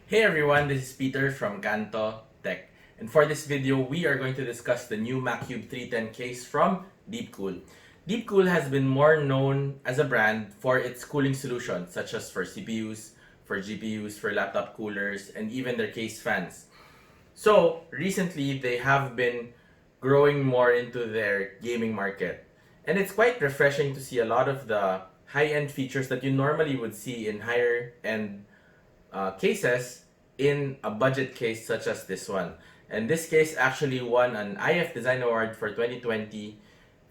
Hey everyone, this is Peter from Kanto Tech. And for this video, we are going to discuss the new Macube 310 case from Deepcool. Deepcool has been more known as a brand for its cooling solutions, such as for CPUs, for GPUs, for laptop coolers, and even their case fans. So, recently, they have been growing more into their gaming market. And it's quite refreshing to see a lot of the high-end features that you normally would see in higher-end cases in a budget case such as this one. And this case actually won an IF Design Award for 2020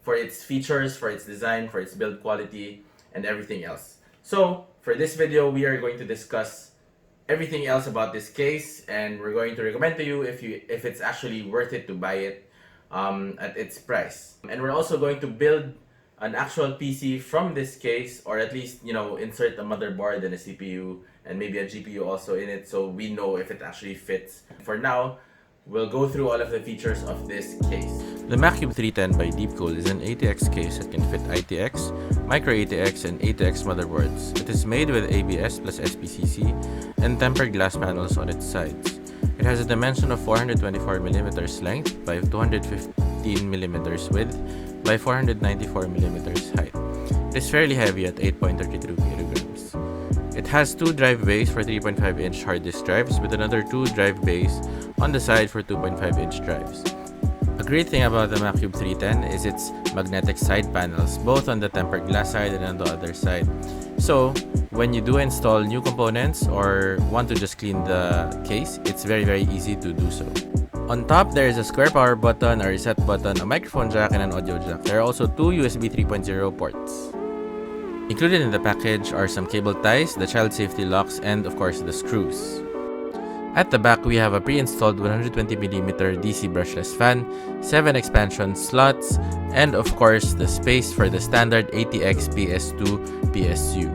for its features, for its design, for its build quality, and everything else. So, for this video, we are going to discuss everything else about this case, and we're going to recommend to you if it's actually worth it to buy it at its price. And we're also going to build an actual PC from this case, or at least, insert a motherboard and a CPU and maybe a GPU also in it, so we know if it actually fits. For now, we'll go through all of the features of this case. The Macube 310 by Deepcool is an ATX case that can fit ITX, Micro ATX, and ATX motherboards. It is made with ABS plus SPCC and tempered glass panels on its sides. It has a dimension of 424mm length by 215mm width by 494mm height. It is fairly heavy at 8.32 kilograms. It has two drive bays for 3.5-inch hard disk drives with another two drive bays on the side for 2.5-inch drives. A great thing about the Macube 310 is its magnetic side panels, both on the tempered glass side and on the other side. So, when you do install new components or want to just clean the case, it's very easy to do so. On top, there is a square power button, a reset button, a microphone jack, and an audio jack. There are also two USB 3.0 ports. Included in the package are some cable ties, the child safety locks, and of course the screws. At the back, we have a pre-installed 120mm DC brushless fan, 7 expansion slots, and of course the space for the standard ATX PS2 PSU.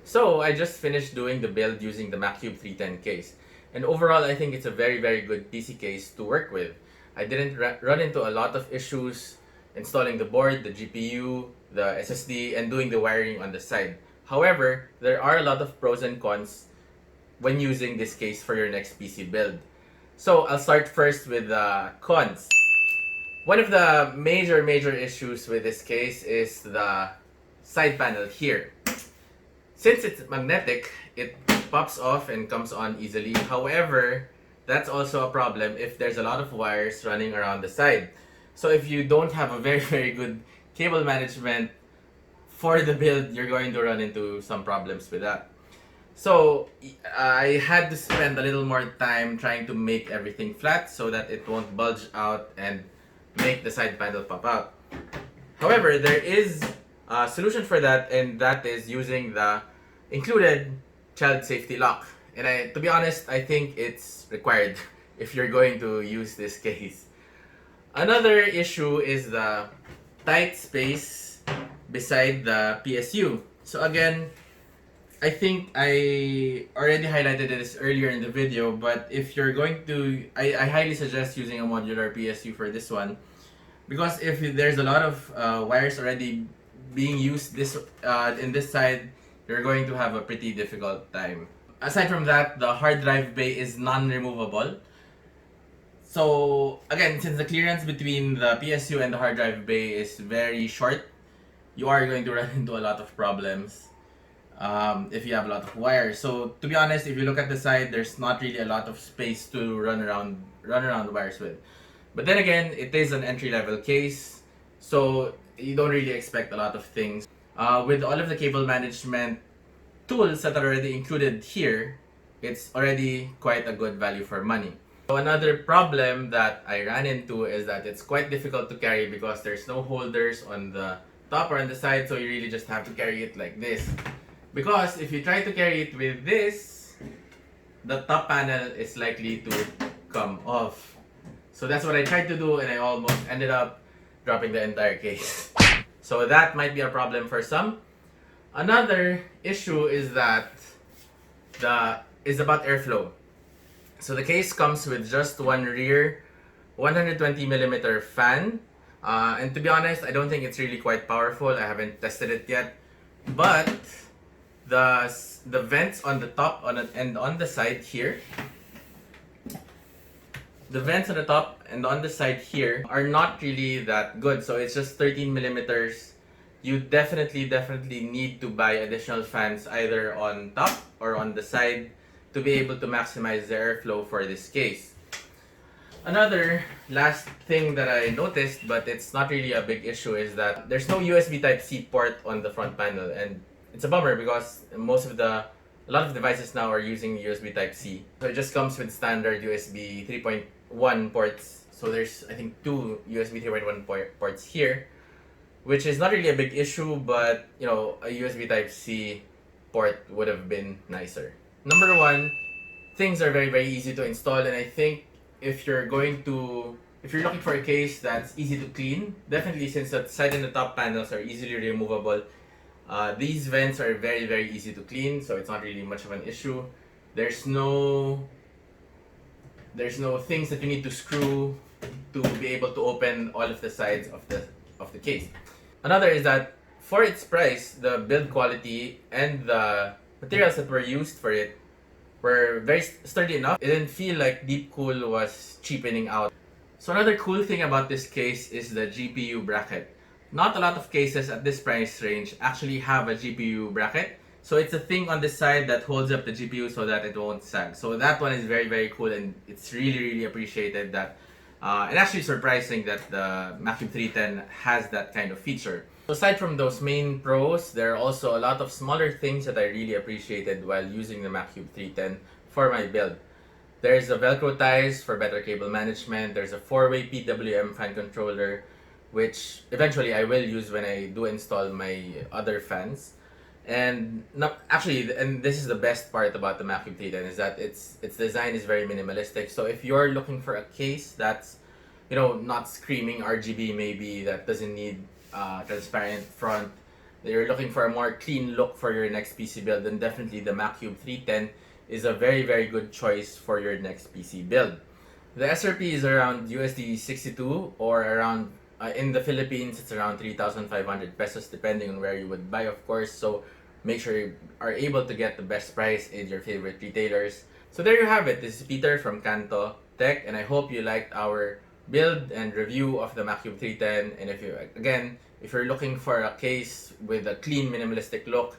So, I just finished doing the build using the Macube 310 case. And overall, I think it's a very good PC case to work with. I didn't run into a lot of issues installing the board, the GPU, the SSD, and doing the wiring on the side. However, there are a lot of pros and cons when using this case for your next PC build. So, I'll start first with the cons. One of the major issues with this case is the side panel here. Since it's magnetic, it pops off and comes on easily. However, that's also a problem if there's a lot of wires running around the side. So if you don't have a very good cable management for the build, you're going to run into some problems with that. So I had to spend a little more time trying to make everything flat so that it won't bulge out and make the side panel pop out. However, there is a solution for that, and that is using the included child safety lock. And to be honest, I think it's required if you're going to use this case. Another issue is the tight space beside the PSU. So again, I think I already highlighted this earlier in the video, but if you're going to, I highly suggest using a modular PSU for this one, because if there's a lot of wires already being used in this side, you're going to have a pretty difficult time. Aside from that, the hard drive bay is non-removable. So again, since the clearance between the PSU and the hard drive bay is very short, you are going to run into a lot of problems if you have a lot of wires. So to be honest, if you look at the side, there's not really a lot of space to run around the wires with. But then again, it is an entry-level case, so you don't really expect a lot of things. With all of the cable management tools that are already included here, it's already quite a good value for money. So another problem that I ran into is that it's quite difficult to carry because there's no holders on the top or on the side, so you really just have to carry it like this. Because if you try to carry it with this, the top panel is likely to come off. So that's what I tried to do, and I almost ended up dropping the entire case. So that might be a problem for some. Another issue is that is about airflow. So the case comes with just one rear 120mm fan. And to be honest, I don't think it's really quite powerful. I haven't tested it yet. But the vents on the top and on the side here, the vents on the top and on the side here are not really that good. So it's just 13mm. You definitely need to buy additional fans either on top or on the side to be able to maximize the airflow for this case. Another last thing that I noticed, but it's not really a big issue, is that there's no USB Type-C port on the front panel, and it's a bummer because a lot of devices now are using USB Type-C. So it just comes with standard USB 3.1 ports. So there's, I think, two USB 3.1 ports here, which is not really a big issue, but you know, a USB Type-C port would have been nicer. Number one, things are very easy to install, and I think if you're looking for a case that's easy to clean, definitely, since the side and the top panels are easily removable, these vents are very easy to clean, so it's not really much of an issue. There's no things that you need to screw to be able to open all of the sides of the case. Another is that for its price, the build quality and the materials that were used for it were very sturdy enough. It didn't feel like Deepcool was cheapening out. So another cool thing about this case is the GPU bracket. Not a lot of cases at this price range actually have a GPU bracket. So it's a thing on the side that holds up the GPU so that it won't sag. So that one is very cool, and it's really appreciated that and actually surprising that the Macube 310 has that kind of feature. Aside from those main pros, there are also a lot of smaller things that I really appreciated while using the Macube 310 for my build. There's a Velcro ties for better cable management. There's a 4-way PWM fan controller, which eventually I will use when I do install my other fans. And this is the best part about the Macube 310, is that its design is very minimalistic. So if you're looking for a case that's, you know, not screaming RGB, maybe that doesn't need transparent front, you're looking for a more clean look for your next PC build, then definitely the Macube 310 is a very good choice for your next PC build. The SRP is around USD 62, or around in the Philippines it's around 3,500 pesos depending on where you would buy, of course. So make sure you are able to get the best price in your favorite retailers. So there you have it. This is Peter from Kanto Tech, and I hope you liked our build and review of the Macube 310. And if you're looking for a case with a clean minimalistic look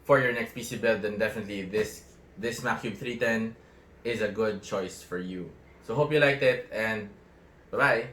for your next PC build, then definitely this Macube 310 is a good choice for you. So hope you liked it, and bye-bye.